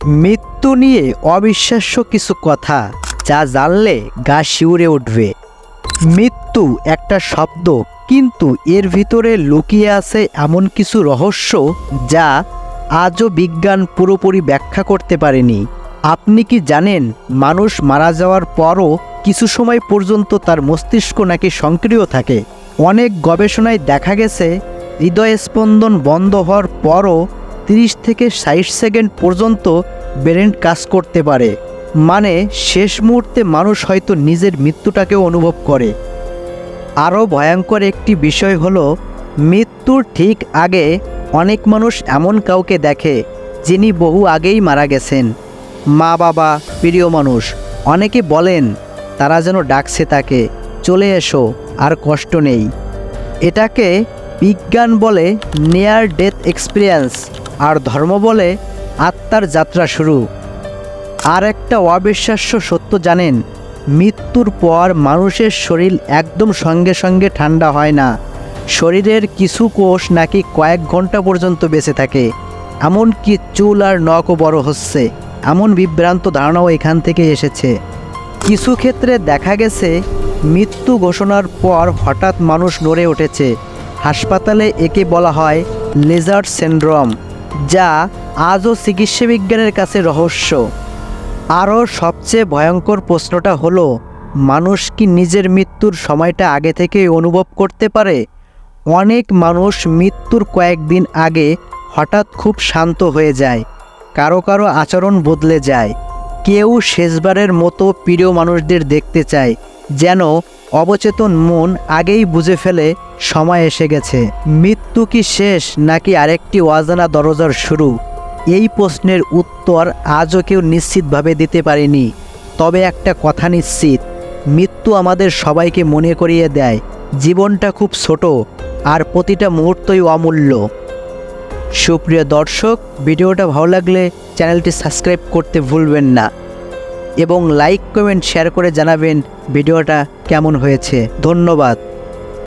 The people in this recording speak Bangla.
মৃত্যু নিয়ে অবিশ্বাস্য কিছু কথা যা জানলে গা শিউরে উঠবে। মৃত্যু একটা শব্দ, কিন্তু এর ভিতরে লুকিয়ে আছে এমন কিছু রহস্য যা আজও বিজ্ঞান পুরোপুরি ব্যাখ্যা করতে পারেনি। আপনি কি জানেন, মানুষ মারা যাওয়ার পরও কিছু সময় পর্যন্ত তার মস্তিষ্ক নাকি সক্রিয় থাকে? অনেক গবেষণায় দেখা গেছে হৃদয়স্পন্দন বন্ধ হওয়ার পরও 30 থেকে 60 সেকেন্ড পর্যন্ত ব্রেন কাজ করতে পারে। মানে শেষ মুহূর্তে মানুষ হয়তো নিজের মৃত্যুটাকেও অনুভব করে। আরও ভয়ঙ্কর একটি বিষয় হলো, মৃত্যুর ঠিক আগে অনেক মানুষ এমন কাউকে দেখে যিনি বহু আগেই মারা গেছেন। মা বাবা, প্রিয় মানুষ। অনেকে বলেন তারা যেন ডাকছে তাকে, চলে এসো, আর কষ্ট নেই। এটাকে বিজ্ঞান বলে নিয়ার ডেথ এক্সপিরিয়েন্স, আর ধর্ম বলে আত্মার যাত্রা শুরু। আর একটা অবিশ্বাস্য সত্য জানেন, মৃত্যুর পর মানুষের শরীর একদম সঙ্গে সঙ্গে ঠান্ডা হয় না। শরীরের কিছু কোষ নাকি কয়েক ঘন্টা পর্যন্ত বেঁচে থাকে। এমনকি চুল আর নখও বড় হচ্ছে, এমন বিভ্রান্ত ধারণাও এখান থেকে এসেছে। কিছু ক্ষেত্রে দেখা গেছে মৃত্যু ঘোষণার পর হঠাৎ মানুষ নড়ে উঠেছে। হাসপাতালে একে বলা হয় লেজার্ড সিনড্রোম, যা আজও চিকিৎসা বিজ্ঞানের কাছে রহস্য। আরও সবচেয়ে ভয়ঙ্কর প্রশ্নটা হলো, মানুষ কি নিজের মৃত্যুর সময়টা আগে থেকেই অনুভব করতে পারে? অনেক মানুষ মৃত্যুর কয়েকদিন আগে হঠাৎ খুব শান্ত হয়ে যায়, কারো কারো আচরণ বদলে যায়। কেউ শেষবারের মতো প্রিয় মানুষদের দেখতে চায়, যেন অবচেতন মন আগেই বুঝে ফেলে সময় এসে গেছে। মৃত্যু কি শেষ, নাকি আরেকটি অজানা দরজার শুরু? এই প্রশ্নের উত্তর আজও কেউ নিশ্চিতভাবে দিতে পারেনি। তবে একটা কথা নিশ্চিত, মৃত্যু আমাদের সবাইকে মনে করিয়ে দেয় জীবনটা খুব ছোট, আর প্রতিটা মুহূর্তই অমূল্য। সুপ্রিয় দর্শক, ভিডিওটা ভালো লাগলে চ্যানেলটি সাবস্ক্রাইব করতে ভুলবেন না, এবং লাইক, কমেন্ট, শেয়ার করে জানাবেন ভিডিওটা কেমন হয়েছে। ধন্যবাদ।